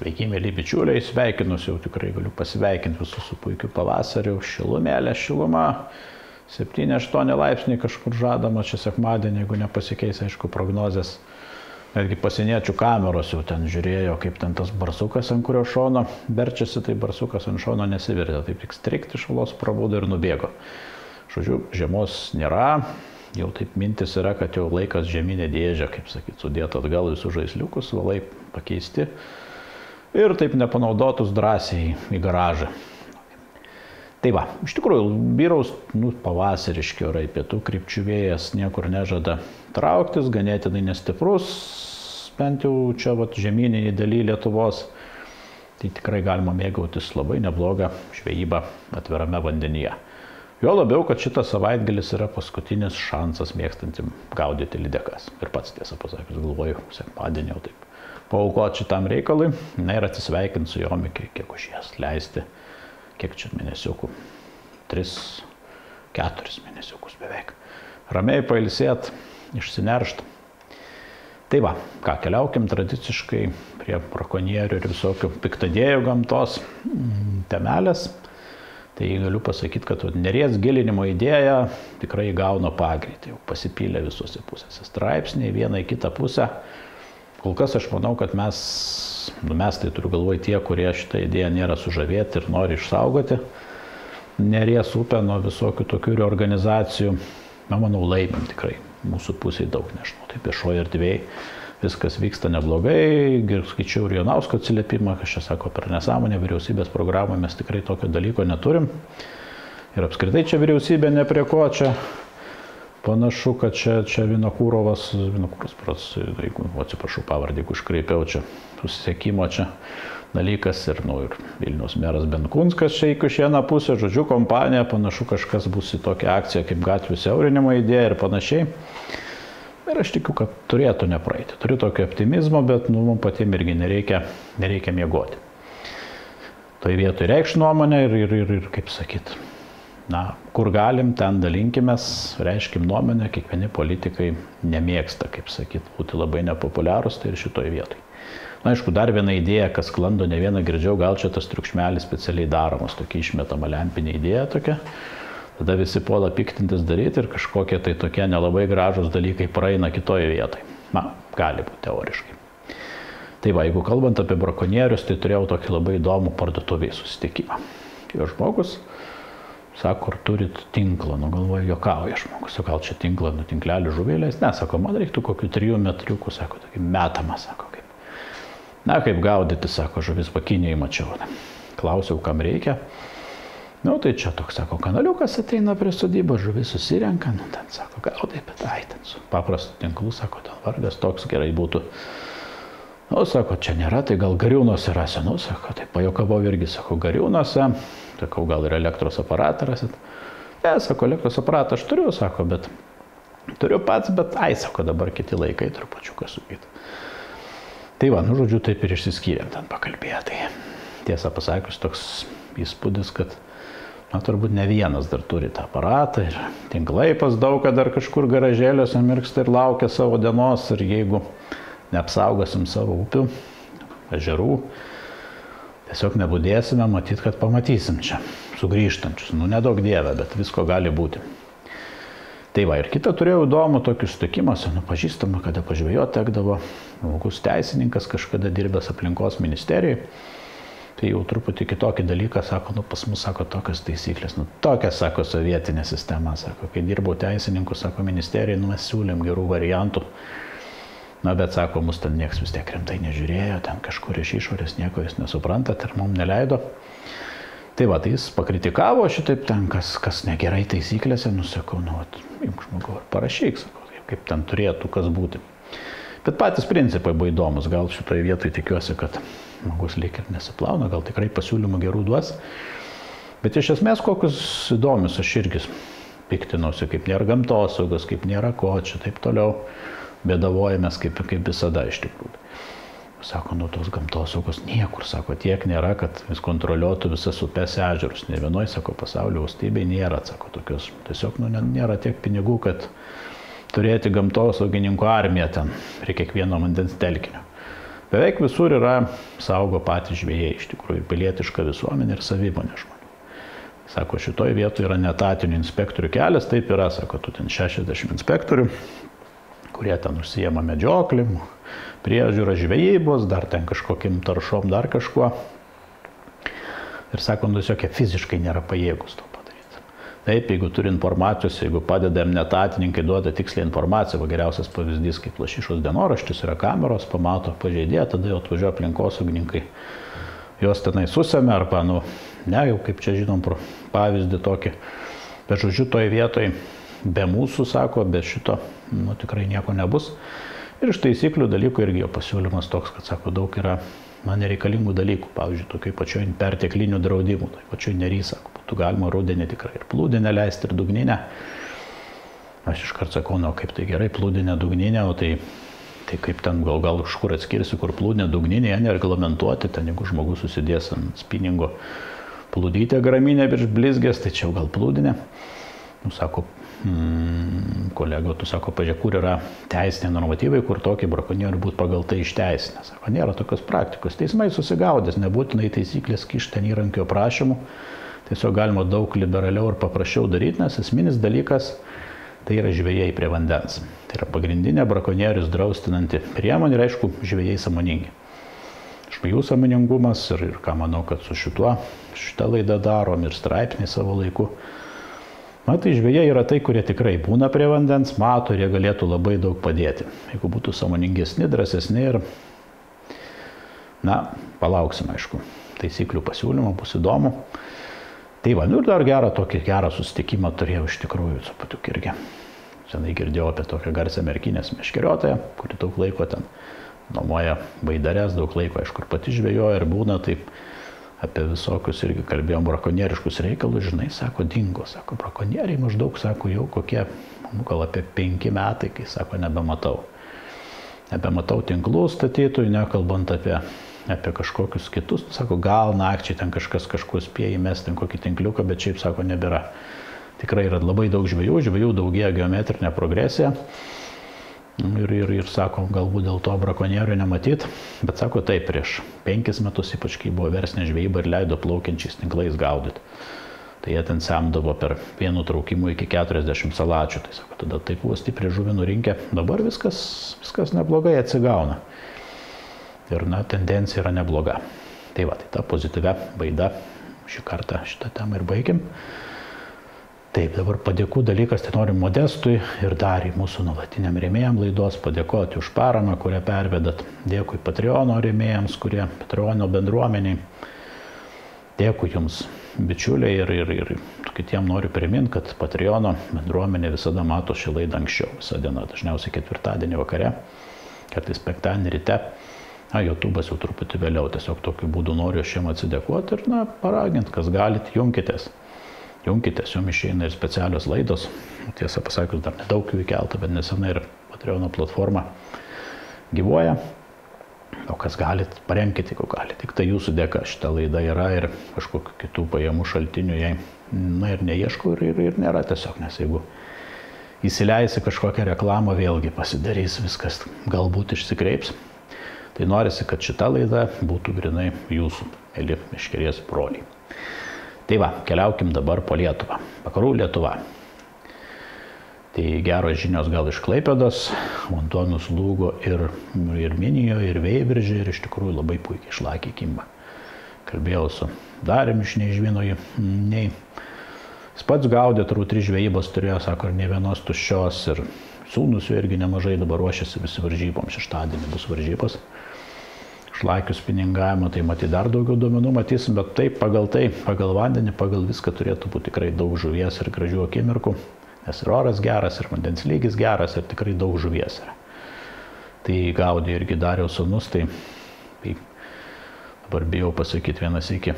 Sveiki, mėly bičiuliai, sveikinus, jau tikrai galiu pasveikinti visus su puikiu pavasariu, šilumėlė, šiluma, 7-8 laipsniai kažkur žadama, čia sekmadienį, jeigu nepasikeis, aišku, prognozės. Netgi pasieniečių kameros jau ten žiūrėjo, kaip ten tas barsukas, ant kurio šono verčiasi, tai barsukas ant šono nesivirtė, taip tik strikti šalos prabudo ir nubėgo. Žodžiu, žiemos nėra, jau taip mintis yra, kad jau laikas žieminė dėžė, kaip sakyt, sudėta atgal visus žaisliukus, valai pakeisti ir taip nepanaudotus drąsiai į garažą. Tai va, iš tikrųjų, vyraus pavasariški orai, pietų krypčių vėjas niekur nežada trauktis, ganėtinai nestiprus, bent jau čia žemyninėje dalyje Lietuvos. Tai tikrai galima mėgautis labai neblogą žvejybą atvirame vandenyje. Jo labiau, kad šitas savaitgalis yra paskutinis šansas mėgstantim gaudyti lydekas. Ir pats tiesą pasakius, galvoju, sekmadienį jau taip paaukoti šitam reikalui. Na ir atsisveikinti su jom iki gegužės leisti. Kiek čia mėnesiukų? 3-4 mėnesiukus beveik. Ramiai pailsėt, išsineršt. Tai va, ką, keliaukim tradiciškai prie brakonierių ir visokių piktadėjų gamtos temelės. Tai galiu pasakyti, kad Neries gilinimo idėja tikrai gauna pagreitį. Jau pasipylė visose pusėse straipsniai, vieną į kitą pusę. Kol kas aš manau, kad mes tai turiu galvoj tie, kurie šitą idėją nėra sužavėti ir nori išsaugoti Neries upę nuo visokių tokių reorganizacijų. Na, manau, laimim tikrai. Mūsų pusėje daug, nežinau, taip viešoje erdvėje viskas vyksta neblogai. Skaičiau ir Jonausko atsiliepimą, kas čia sako per nesąmonę, vyriausybės programą mes tikrai tokio dalyko neturim. Ir apskritai čia vyriausybė ne prie ko čia. Panašu, kad čia Vinokurovas, jeigu, atsiprašau pavardį, jeigu iškreipiau čia susisiekimo čia dalykas ir Vilniaus meras Benkunskas čia į kišieną pusę, žodžiu, kompanija, panašu kažkas bus į tokią akciją kaip gatvių siaurinimo idėja ir panašiai. Ir aš tikiu, kad turėtų nepraeiti. Turiu tokio optimizmo, bet mums patiems irgi nereikia miegoti. Toj vietoj reikš nuomonę ir kaip sakyt. Na, kur galim, ten dalinkimės, reiškim nuomonę, kiekvieni politikai nemėgsta, kaip sakyt, būti labai nepopuliarūs, tai ir šitoj vietoj. Na, aišku, dar viena idėja, kas sklando, ne vieną girdžiau, gal čia tas triukšmelis specialiai daromas, tokia išmetama lempinė idėja tokia. Tada visi puola piktintis daryti ir kažkokie tai tokie nelabai gražus dalykai praeina kitoje vietoje. Na, gali būti teoriškai. Tai va, jeigu kalbant apie brakonierius, tai turėjau tokį labai įdomų parduotuvėje susitikimą. Ir žmogus sako, ar turit tinklą, galvoju, juokauja žmogus, gal čia tinklą, tinklelį žuvėlės, ne, sako, man reiktų kokių 3 metriukų, sako, tokį metamą, sako, kaip. Na, kaip gaudyti, sako, žuvis Pakinėje mačiau. Klausiau, kam reikia. Nu, tai čia toks, sako, kanaliukas ateina prie sodybos, žuvis susirenka, ten, sako, gaudai, bet ten su paprastu tinklu, sako, ten vargas toks gerai būtų. Nu, sako, čia nėra, tai gal Gariūnuose rasiu, nu, sako, tai pajokavau irgi, sako, Gariūnuose, sakau, gal ir elektros aparatą rasit. Ne, sako, elektros aparatą aš turiu, sako, bet turiu pats, bet sako, dabar kiti laikai trupučiuką sugyti. Tai va, žodžiu, taip ir išsiskyrėm ten pakalbėję. Tai tiesą pasakius toks įspūdis, kad, turbūt ne vienas dar turi tą aparatą ir tinklai pas daug, kad dar kažkur garažėliuose mirksta ir laukia savo dienos ir jeigu neapsaugosim savo upių, ežerų, tiesiog nebudėsime, matyt, kad pamatysim čia sugrįžtančius. Nedaug dieve, bet visko gali būti. Tai va, ir kitą turėjau įdomų tokį sutikimą, pažįstamą, kada pažvejoti tekdavo, žmogus teisininkas kažkada dirbęs aplinkos ministerijoje. Tai jau truputį kitokį dalyką, sako, pas mus, sako, tokios taisyklės, tokia, sako, sovietinė sistema, sako, kai dirbau teisininku, sako, ministerijoje, mes siūlėm gerų variantų. Na, bet, sako, mus ten nieks vis tiek rimtai nežiūrėjo, ten kažkur iš išorės nieko jūs nesuprantat ir mums neleido. Tai va, tai jis pakritikavo šitaip ten, kas negerai taisyklėse, sakau, imk žmogau ir parašyk, sakau, kaip ten turėtų kas būti. Bet patys principai buvo įdomus, gal šitoje vietoje tikiuosi, kad žmogus lyg ir nesiplauna, gal tikrai pasiūlymų gerų duos. Bet iš esmės kokius įdomius aš irgi piktinausi, kaip nėra gamtosaugos, kaip nėra ko, čia taip toliau. Bėdavojamės kaip visada iš tikrųjų. Sako, tos gamtosaugos niekur, sako, tiek nėra, kad vis kontroliuotų visas upes ežerus. Ne vienoj, sako, pasaulio valstybėje nėra, sako, tokios, tiesiog nėra tiek pinigų, kad turėti gamtosaugininkų armiją ten prie kiekvieno vandens telkinio. Beveik visur yra saugo patys žvejai, iš tikrųjų, ir pilietiška visuomenė, ir savimonė žmonių. Sako, šitoje vietoje yra netatinių inspektorių kelias, taip yra, sako, tu ten 60 inspektorių, kurie ten užsijama medžioklim, priežiūra žvejybos, dar ten kažkokim taršom, dar kažkuo. Ir sako, nu tiesiog fiziškai nėra pajėgus to padaryti. Taip, jeigu turi informacijos, jeigu padeda netatininkai, duoda tikslią informaciją, geriausias pavyzdys kaip Lašišos dienoraštis, yra kameros, pamato pažeidėją, tada jau atvažiuoja aplinkosaugininkai, jos tenai susėmė, arba, nu, ne, jau kaip čia žinom, pavyzdį tokį. Bet žodžiu, toje vietoje be mūsų, sako, be šito, nu, tikrai nieko nebus. Ir iš taisyklių dalykų irgi jo pasiūlymas toks, kad, sako, daug yra nereikalingų dalykų. Pavyzdžiui, tokiai pačioj perteklinių draudimų, tai pačioj Nery, sako, būtų galima rudenį tikrai ir plūdinę leisti, ir dugninę. Aš iškart sakau, nu, kaip tai gerai, plūdinę, dugninę, o tai kaip ten gal iš kur atskirsi, kur plūdinė, dugninė, jie nereglamentuoti, ten jeigu žmogus susidės ant spiningo plūdytę graminę virš blizgės, tai čia gal plūdinė. Nu, sako, kolego, tu sako, pažiūrėk, kur yra teisiniai normatyvai, kur tokį brakonierių būtų pagal tai išteisinę. Sako, nėra tokios praktikos. Teismai susigaudės, nebūtinai taisyklės kišti ten įrankio prašymų. Tiesiog galima daug liberaliau ir paprasčiau daryti, nes esminis dalykas tai yra žvejai prie vandens. Tai yra pagrindinė brakonierius draustinanti priemonė ir, aišku, žvejai sąmoningi. Žvejų sąmoningumas ir ką manau, kad su šitą laidą darom ir straipsnį savo laiku. Na, tai žvejai yra tai, kurie tikrai būna prie vandens, mato ir jie galėtų labai daug padėti. Jeigu būtų sąmoningesni, drąsesni ir, na, palauksim, aišku, taisyklių pasiūlymą, bus įdomu. Tai va, nu ir dar gerą susitikimą turėjau iš tikrųjų, su Patiuk irgi. Senai girdėjau apie tokią garsę merkinės meškeriotoją, kuri daug laiko ten nuomoja baidares, daug laiko, aišku, ir pati žvejoja ir būna, taip apie visokius irgi kalbėjom brakonieriškus reikalus, žinai, sako, dingo, sako, brakonieriai maždaug, sako, jau kokie, nu, gal apie 5 metai, kai, sako, nebematau. Nebematau tinklų statytojų, nekalbant apie kažkokius kitus, sako, gal nakčiai ten kažkas kažkur spėja įmesti ten kokį tinkliuką, bet šiaip, sako, nebėra. Tikrai yra labai daug žvejų daugėja geometrinė progresija. Ir sako, galbūt dėl to brakonierių nematyt, bet sako, taip, prieš 5 metus, ypač kai buvo verslinė žvejyba ir leido plaukiančiais tinklais gaudyti. Tai jie ten semdavo per vienu traukimu iki 40 salačių, tai sako, tada taip buvo stipriai žuvį nurinkę, dabar viskas neblogai atsigauna. Ir, na, tendencija yra nebloga. Tai va, tai ta pozityvia baida šį kartą šitą temą ir baigim. Taip, dabar padėkų dalykas, tai norim Modestui ir dar į mūsų nuolatiniam rėmėjam laidos padėkoti už paramą, kurią pervedat. Dėkui Patreono rėmėjams, kurie Patreono bendruomeniai. Dėkui jums, bičiuliai, ir kitiem noriu priminti, kad Patreono bendruomenė visada mato šį laidą anksčiau, visą dieną, dažniausiai ketvirtadienį vakare, kartais penktadienį ryte. Na, YouTube'as jau truputį vėliau, tiesiog tokiu būdu noriu aš jums atsidėkoti ir, na, paraginti, kas galit, junkitės, jums išeina ir specialios laidos. Tiesą pasakius, dar nedaug jų įkelta, bet nesenai ir Patreono platforma gyvuoja. O kas galit, paremkite, jeigu galit. Tik tai jūsų dėka šita laida yra ir kažkokių kitų pajamų šaltinių jai, na, ir neieškau ir nėra tiesiog, nes jeigu įsileisi kažkokią reklamą, vėlgi pasidarys viskas, galbūt išsikreips. Tai norisi, kad šita laida būtų grinai jūsų, mėly meškerės broliai. Tai va, keliaukim dabar po Lietuvą, vakarų Lietuva. Tai geros žinios gal iš Klaipėdos, vanduo nuslūgo ir Minijo, ir Veiviržė, ir iš tikrųjų labai puikiai šlakiai kimba. Kalbėjau su Darium iš Neižvinoji, nei. Jis pats gaudė, turbūt 3 žvejybos turėjo, sako, ir ne vienos tuščios, ir sūnus jų irgi nemažai dabar ruošiasi visi varžybom, šeštadienį bus varžybos. Šlakių spiningavimo, tai matyt dar daugiau duomenų matysim, bet taip, pagal vandenį, pagal viską turėtų būti tikrai daug žuvies ir gražių akimirkų, nes ir oras geras, ir vandens lygis geras, ir tikrai daug žuvies yra. Tai gaudė irgi Dariaus sūnus, tai dabar bijau pasakyti, vienas iki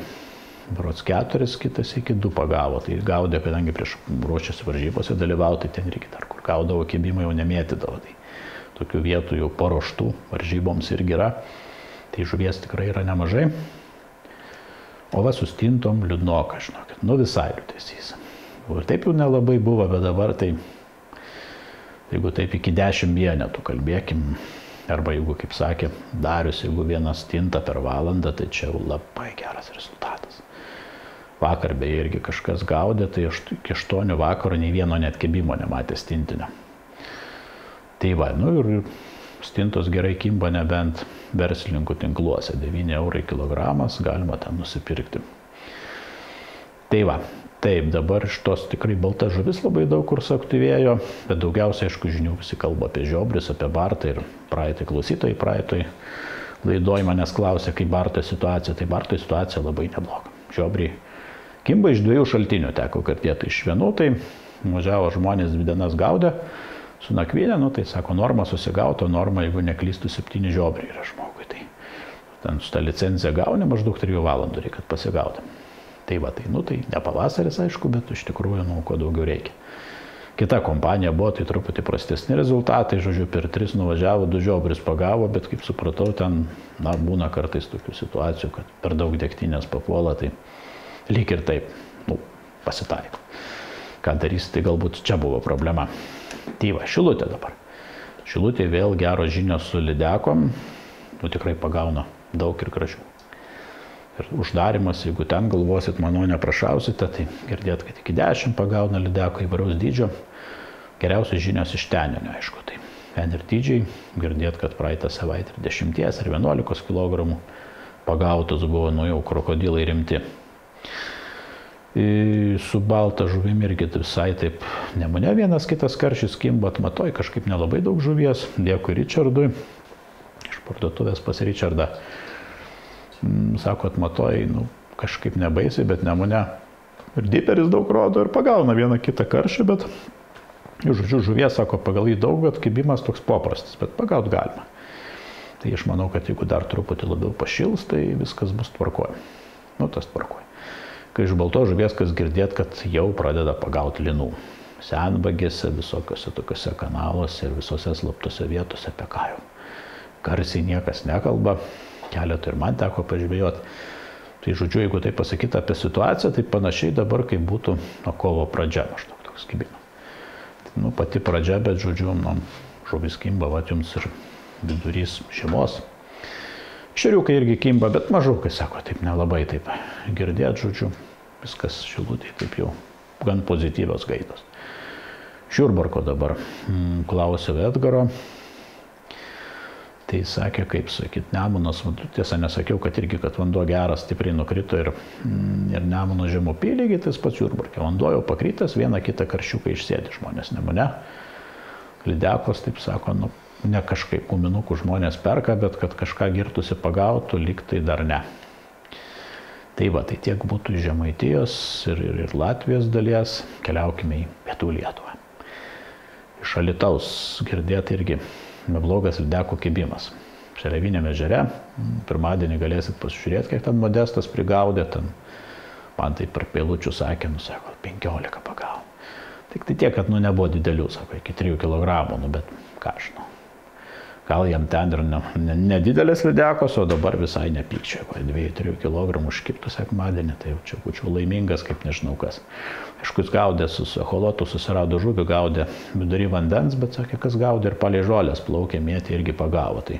berods 4, kitas iki 2 pagavo. Tai gaudė, kadangi prieš ruošiasi varžybose dalyvauti, ten reikia dar kur gaudavo, kibimą jau nemėtydavo. Tai tokių vietų jau paruoštų varžyboms irgi yra. Tai žuvies tikrai yra nemažai. O va, su stintom liūdnoka, žinokit, nu visai liūdesys. Ir taip jau nelabai buvo, bet dabar tai, jeigu taip iki 10 vienetų kalbėkim, Arba jeigu, kaip sakė Darius, jeigu vieną stintą per valandą, tai čia jau labai geras rezultatas. Vakar beje irgi kažkas gaudė, tai iki 8 vakaro nei vieno net kibimo nematė stintinio. Tai va, ir stintos gerai kimba nebent verslininkų tinkluose, 9 eurai kilogramas galima ten nusipirkti. Tai va, taip, dabar iš tos tikrai balta žuvis labai daug kur suaktyvėjo, bet daugiausiai, aišku, žinių visi kalba apie žiobrius, apie bartą ir klausytojai praeitoj laidoj manęs klausė, kaip barto situacija. Tai barto situacija labai nebloga. Žiobriai kimba iš 2 šaltinių, teko girdėti. Iš vienų, tai važiavo žmonės 2 dienas gaudė su nakvynė, tai sako, norma susigauto, norma, jeigu neklystų 7 žiobriai yra žmogui. Tai ten su tą licenciją gauni maždaug 3 valandų reikia, kad pasigauti. Tai va, tai ne pavasaris, aišku, bet iš tikrųjų, kuo daugiau reikia. Kita kompanija buvo, tai truputį prastesni rezultatai, žodžiu, per 3 nuvažiavo, 2 žiobrius pagavo, bet kaip supratau, ten, būna kartais tokių situacijų, kad per daug degtinės papuola, tai lyg ir taip, pasitaiko. Ką darys, tai galbūt čia buvo problema. Tai va, Šilutė dabar. Šilutė vėl geros žinios su lydekom, tikrai pagauna daug ir gražių. Ir uždarimas, jeigu ten galvosit, manau, neprašausite, tai girdėt, kad iki 10 pagauna lydeko įvairaus dydžio. Geriausios žinios iš teninio, aišku, tai ten ir dydžiai, girdėt, kad praeitą savaitę 10 ar 11 kg pagautos buvo, jau krokodilai rimti. Su balta žuvimi irgi visai taip Nemune vienas kitas karšys kimba, Atmatoj kažkaip nelabai daug žuvies, dėkui Richardui, iš parduotuvės pas Richardą. Sako, Atmatoj, kažkaip nebaisiai, bet Nemune ir diperis daug rodo ir pagauna vieną kitą karšį, bet žodžiu, žuvies, sako, pagal jį daug, bet kibimas toks paprastas, bet pagaut galima. Tai aš manau, kad jeigu dar truputį labiau pašils, tai viskas bus tvarkoj. Tas tvarkoj. Kai iš baltos žuvies, kas girdėt, kad jau pradeda pagauti linų. Senvagėse, visokiose tokiuose kanaluose ir visose slaptose vietose apie ką jau. Garsiai niekas nekalba, keletą ir man teko pažvejoti. Tai žodžiu, jeigu tai pasakyta apie situaciją, tai panašiai dabar, kaip būtų kovo pradžia, maždaug toks kibimas. Pati pradžia, bet žodžiu, žuvis kimba, jums ir vidurys žiemos. Šeriukai irgi kimba, bet mažukai, sako, taip nelabai taip girdėt, žodžiu, viskas Šilutėj taip jau gan pozityvios gaidos. Šiurbarko dabar klausiau Edgaro, tai sakė, kaip sakyt, Nemunas, tiesa nesakiau, kad irgi, kad vanduo geras, stipriai nukrito ir Nemuno žemupy lygiai tas pats Šiurbarke. Vanduo jau pakritęs, vieną kitą karšiuką išsėdi žmonės Nemune. Lydekos, taip sako, ne kažkaip guminukų žmonės perka, bet kad kažką girtusi pagautų, lyg tai dar ne. Tai va, tai tiek būtų iš Žemaitijos ir Latvijos dalies. Keliaukime į Pietų Lietuvą. Iš Alytaus girdėti irgi neblogas lydekų kibimas. Šerevinėme ežere, pirmadienį galėsit pasižiūrėti, kiek ten Modestas prigaudė, ten man tai per peilučių sakė, sako, 15 pagavo. Tik tai tiek, kad nebuvo didelių, sako, iki 3 kg, bet ką žinau. Gal jam ten ir nedidelės lydekos, o dabar visai nepykčia. 2-3 kg užkiptų sekmadienį, tai jau čia būčiau laimingas, kaip nežinau kas. Aišku, jis gaudė su echolotu, susirado žuvį, gaudė vidury vandens, bet sakė, kas gaudė ir palei žolės plaukė, mėtė irgi pagavo. Tai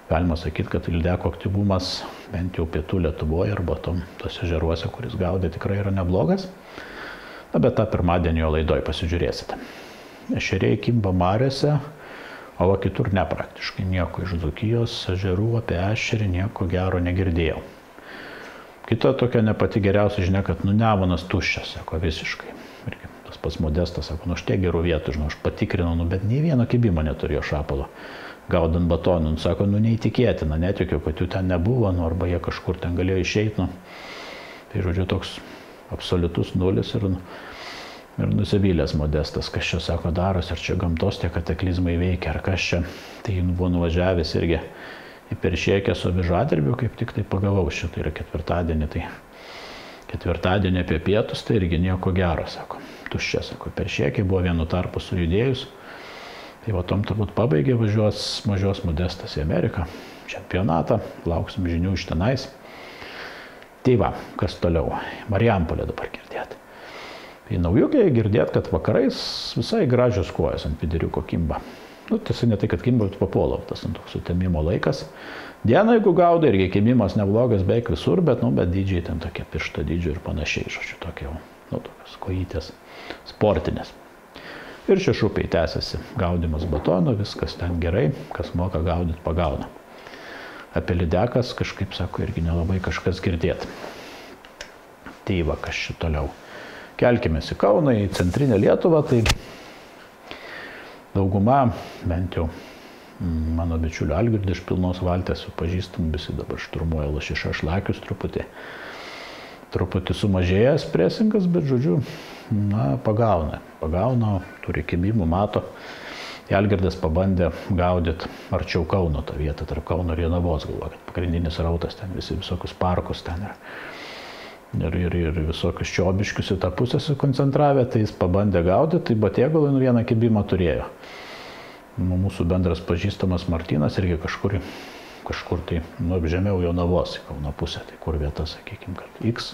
galima sakyti, kad lydeko aktyvumas bent jau Pietų Lietuvoje arba tose ežeruose, kuris gaudė, tikrai yra neblogas. Bet tą pirmadienį jo laidoj pasižiūrėsite. Ešeriai kimba mariose, o kitur nepraktiškai nieko iš Dzūkijos ežerų apie ešerį nieko gero negirdėjau. Kita tokia ne pati geriausia žinia, kad Nemunas tuščias, sako, visiškai. Irgi tas pats Modestas, sako, štai gerų vietų, aš patikrinau, bet nei vieno kibimo neturėjo šapalo. Gaudant batonų, sako, neįtikėtina, netikiu, kad jų ten nebuvo, arba jie kažkur ten galėjo išeiti. Tai žodžiu, toks absoliutus nulis ir nusivylęs Modestas, kas čia, sako, daros, ar čia gamtos tie kataklizmai veikia, ar kas čia. Tai buvo nuvažiavęs irgi į Peršėkę su avižadirbiu, kaip tik tai pagavau šitą, yra ketvirtadienį, tai ketvirtadienį apie pietus, tai irgi nieko gero, sako, tuščia, sako, Peršėkė buvo vienu tarpu sujudėjus, tai va tom turbūt pabaigė, važiuos mažios Modestas į Ameriką, čempionatą, lauksim žinių iš tenais. Tai va, kas toliau, Marijampolė dabar girdėt. Tai naujukiai girdėt, kad vakarais visai gražios kojos ant viduriuko kimba. Tiesa, ne tai, kad kimba, bet papuola, tas toks sutemimo laikas. Dieną, jeigu gaudai, irgi kimimas neblogas beveik visur, bet dydžiai ten tokie piršto dydžio ir panašiai, žodžiu, tokie jau, tokios kojytės sportinės. Ir šešupiai tęsiasi gaudimas batono, viskas ten gerai, kas moka gaudyti, pagauna. Apie lydekas kažkaip, sako, irgi nelabai kažkas girdėti. Tai va, kas čia toliau. Kelkimės į Kauną, į centrinę Lietuvą, tai dauguma, bent jau mano bičiulio Algirdį iš Pilnos valties su pažįstam, visi dabar šturmuoja Lašiša Šlakius truputį sumažėjęs presingas, bet žodžiu, pagauna, turi kibimų, mato. Algirdas pabandė gaudyti arčiau Kauno tą vietą, tarp Kauno ir Jonavos, galvoja, kad pagrindinis rautas ten visokius parkus ten ir visokius čiobiškius į tą pusę sukoncentravę, tai jis pabandė gaudyti, tai Batėgalui vieną kibimą turėjo. Mūsų bendras pažįstamas Martynas irgi kažkur tai žemiau Jonavos į Kauno pusę, tai kur vieta, sakykime, kad X.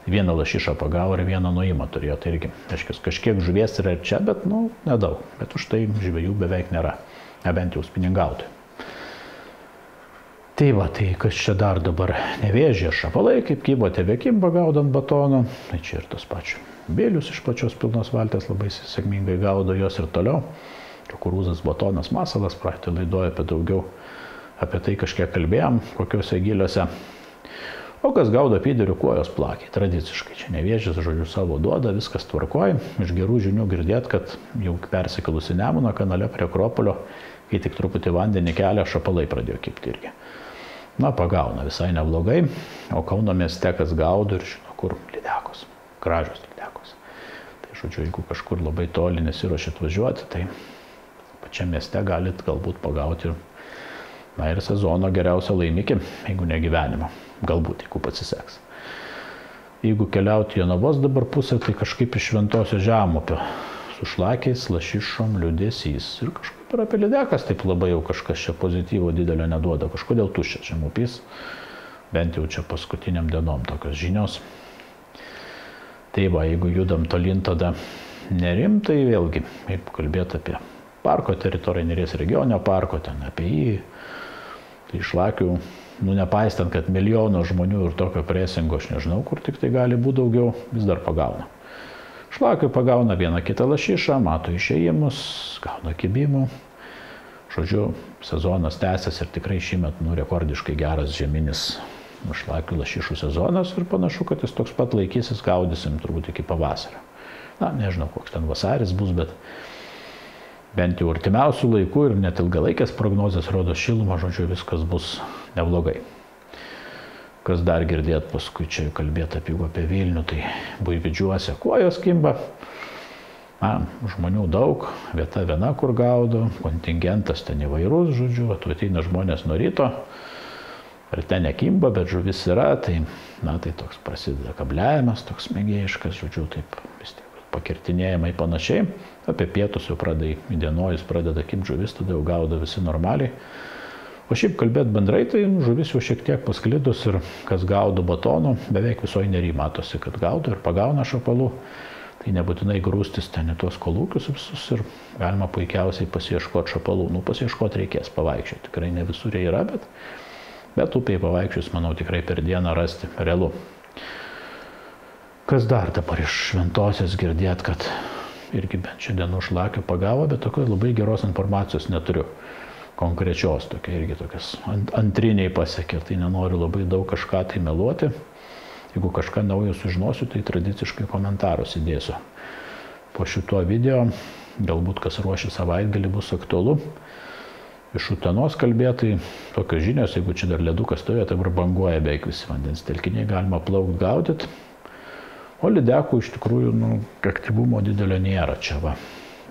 Vieną lašišą pagavo ir vieną nuimą turėjo, tai irgi, kažkiek žuvies yra ir čia, bet, nedaug, bet už tai žvejų beveik nėra, nebent jau spiningautojų. Tai va, tai kas čia dar dabar Nevėžyje šapalai, kaip kybo, tebekimba gaudant batoną, tai čia ir tas pačiu. Bėlius iš pačios Pilnos valties labai sėkmingai gaudo jos ir toliau. Kukurūzas, batonas, masalas, praeitą laidoje apie daugiau, apie tai kažkiek kalbėjom, kokiuose giliuose. O kas gaudo pyderių, kuojos plakiai, tradiciškai. Čia Nevėžys, žodžiu, savo duoda, viskas tvarkoja. Iš gerų žinių girdėt, kad jau persikėlusi Nemuno kanale prie Akropolio, kai tik truputį vandenį kelia, šapalai pradėjo kibti irgi. Pagauna visai neblogai, o Kauno mieste kas gaudo ir žino, kur lydekos, gražios lydekos. Tai žodžiu, jeigu kažkur labai toli nesiruošit važiuoti, tai pačiam mieste galit galbūt pagauti ir sezono geriausią laimikį, jeigu ne gyvenimo. Galbūt, jeigu pasiseks. Jeigu keliauti Jonavos dabar pusę, tai kažkaip iš Šventosios žemupio su šlakiais, lašišom, liūdesys. Ir kažkaip ir apie lydekas taip labai jau kažkas čia pozityvo didelio neduoda. Kažkodėl tuščias žemupys, bent jau čia paskutiniam dienom tokios žinios. Tai va, jeigu judam tolyn tada Nerim, tai vėlgi, jeigu kalbėti apie parko teritoriją, Neries regioninio parko, ten apie jį, tai šlakių, nepaistant, kad milijono žmonių ir tokio presingo, aš nežinau, kur tik tai gali būti daugiau, vis dar pagauna. Šlakių pagauna vieną kitą lašišą, mato išėjimus, gauna kibimų. Žodžiu, sezonas tęsiasi ir tikrai šįmet rekordiškai geras žieminis šlakių lašišų sezonas ir panašu, kad jis toks pat laikysis, gaudysim turbūt iki pavasario. Nežinau, koks ten vasaris bus, bet bent jau artimiausių laikų ir net ilgalaikės prognozės rodo šilumą, žodžiu, viskas bus neblogai. Kas dar girdėt, paskui čia kalbėti apie Vilnių, tai Buivydžiuose kuojos kimba. Žmonių daug, vieta viena, kur gaudo, kontingentas ten įvairus, žodžiu, ateina žmonės nuo ryto, ir ten nekimba, bet žuvis yra, tai toks prasideda kabliavimas, toks mėgėjiškas, žodžiu, taip vis tiek pakirtinėjimai panašiai. Apie pietus jau įdienojus pradeda kibti žuvis, tada jau gaudo visi normaliai. O šiaip kalbėt bendrai, tai žuvis jau šiek tiek pasklidus ir kas gaudo batonų, beveik visoje Nery matosi, kad gaudo ir pagauna šapalų. Tai nebūtinai grūstis ten į tuos kolūkius visus ir galima puikiausiai pasiieškoti šapalų. Pasiieškoti reikės pavaikščioti, tikrai ne visur jie yra, bet upiai pavaikščius, manau, tikrai per dieną rasti realu. Kas dar dabar iš Šventosios girdėt, kad irgi bent šiandien šlakių pagavo, bet tokios labai geros informacijos neturiu. Konkrečios, irgi tokias antriniai pasiekė, tai nenoriu labai daug kažką tai meluoti. Jeigu kažką naujo sužinosiu, tai tradiciškai komentarus įdėsiu. Po šituo video, galbūt kas ruošia savaitgalį, bus aktualu. Iš Utenos kalbėtai, tokios žinios, jeigu čia dar ledukas stovėjo, tai banguoja beveik visi vandens telkiniai, galima plaukti gaudyti. O lydekų iš tikrųjų, aktyvumo didelio nėra čia va.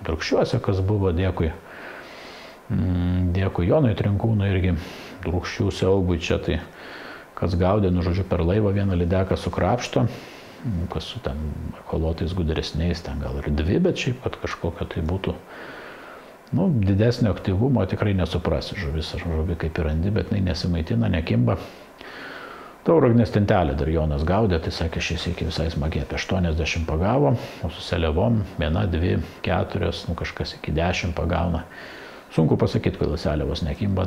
Drūkščiuose, kas buvo, dėkui. Dėkui Jonui Trinkūnui irgi Drūkščių siaubui čia, tai kas gaudė, žodžiu, per laivą vieną lydeką sukrapšto, kas su ten ekolotais gudresniais, ten gal ir dvi, bet šiaip, kad kažkokia tai būtų, didesnio aktyvumo tikrai nesuprasi, žuvi kaip ir randi, bet nesimaitina, nekimba. Tauragnės tintelė dar Jonas gaudė, tai sakė, šis iki visai smagiai, apie 80 pagavo, o su seliavom 1, 2, 4, kažkas iki 10 pagauna. Sunku pasakyti, kodėl seliavos nekimba,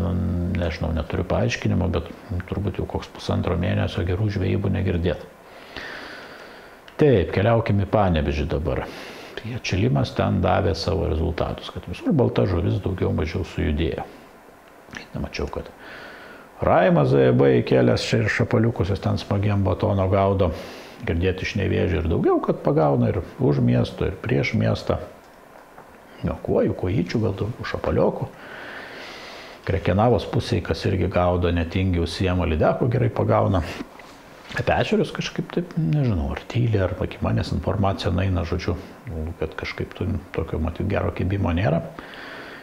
nežinau, neturiu paaiškinimo, bet turbūt jau koks 1,5 mėnesio gerų žvejybų negirdėt. Taip, keliaukime į Panevėžį dabar. Tai atšilimas ten davė savo rezultatus, kad visur balta žuvis daugiau mažiau sujudėjo. Nemačiau, kad Raimas ZB įkėlęs čia ir šapaliukus, jis ten smagiam batono gaudo, girdėti iš Nevėžio ir daugiau, kad pagauna ir už miesto, ir prieš miestą. Kuojų, kojyčių, gal daugiau šapaliokų. Krekenavos pusėje, kas irgi gaudo, netingi užsiema lydekų, gerai pagauna. Apie ešerius kažkaip taip, nežinau, ar tyli, ar iki manęs informacija naina, žodžiu, kad kažkaip tokio matyti gero kibimo nėra.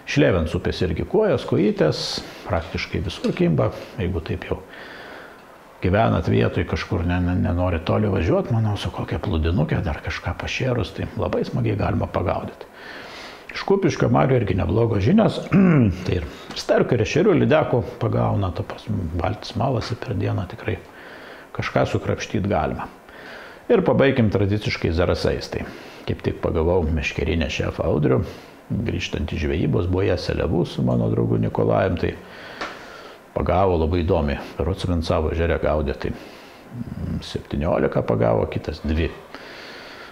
Šlėvens upės irgi kojos, kojytės, praktiškai visur kimba, jeigu taip jau gyvenat vietoj, kažkur nenori toli važiuoti, manau, su kokia plūdinukė, dar kažką pašėrus, tai labai smagiai galima pagaudyti. Iš Kupiškio marių irgi neblogos žinios, tai ir sterkų ir ešerių lydekų pagauna, ta prasme, baltis malasi per dieną tikrai kažką sukrapštyti galima. Ir pabaikim tradiciškai zarasais, tai kaip tik pagavau meškerinę šefą Audrių, grįžtant į žvejybos, buvo jie seliavų su mano draugu Nikolajum, tai pagavo labai įdomi, per Otsvincavo ežere gaudė, tai 17 pagavo, kitas 2.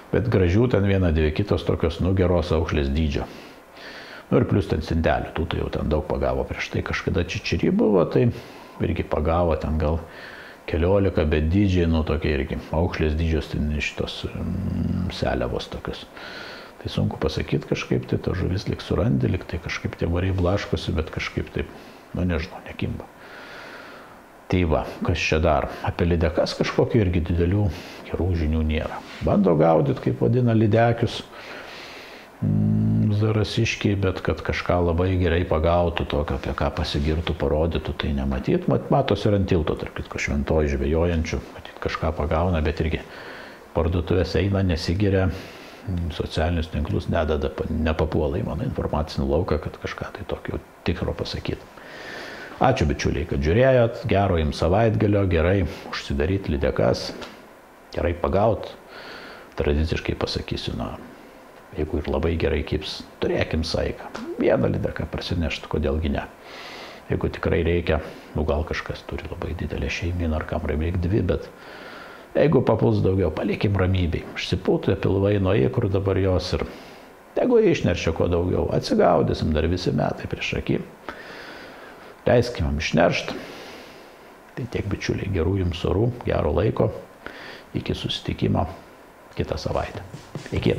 Bet gražių ten 1-2, kitos tokios, geros aukšlės dydžio. Ir plus ten sintelių, tų tai jau ten daug pagavo, prieš tai kažkada čičirį buvo, tai irgi pagavo ten gal 14, bet dydžiai, tokie irgi aukšlės dydžios, ten šitos seliavos tokios. Tai sunku pasakyti kažkaip, tai ta žuvis lik surandi, lik tai kažkaip tie variai blaškosi, bet kažkaip taip, nežinau, nekimba. Tai va, kas čia dar? Apie lydekas kažkokių irgi didelių gerų žinių nėra. Bando gaudyti, kaip vadina, lydekius zarasiškiai, bet kad kažką labai gerai pagautų, tokio, apie ką pasigirtų, parodytų, tai nematyt. Matos ir ant tilto, tarp kitko, Šventoji žvejojančių, matyt, kažką pagauna, bet irgi parduotuvės eina, nesigiria, socialinius tinklus nedada, nepapuola į mano informacinį lauką, kad kažką tai tokio tikro pasakyti. Ačiū bičiuliai, kad žiūrėjot, gero jums savaitgalio, gerai užsidaryti lydekas, gerai pagaut. Tradiciškai pasakysiu, jeigu ir labai gerai kibs, turėkim saiką. Vieną lydeką prasinešti, kodėlgi ne. Jeigu tikrai reikia, gal kažkas turi labai didelę šeimyną, ar kam reikia 2, bet jeigu papuls daugiau, palikim ramybei. Išsipūtė pilvai nuo kur dabar jos ir jeigu išneršia kuo daugiau, atsigaudysim dar visi metai prieš akį. Leiskime išneršti. Tai tiek bičiuliai, gerų jums orų, gero laiko, iki susitikimo kitą savaitę. Iki.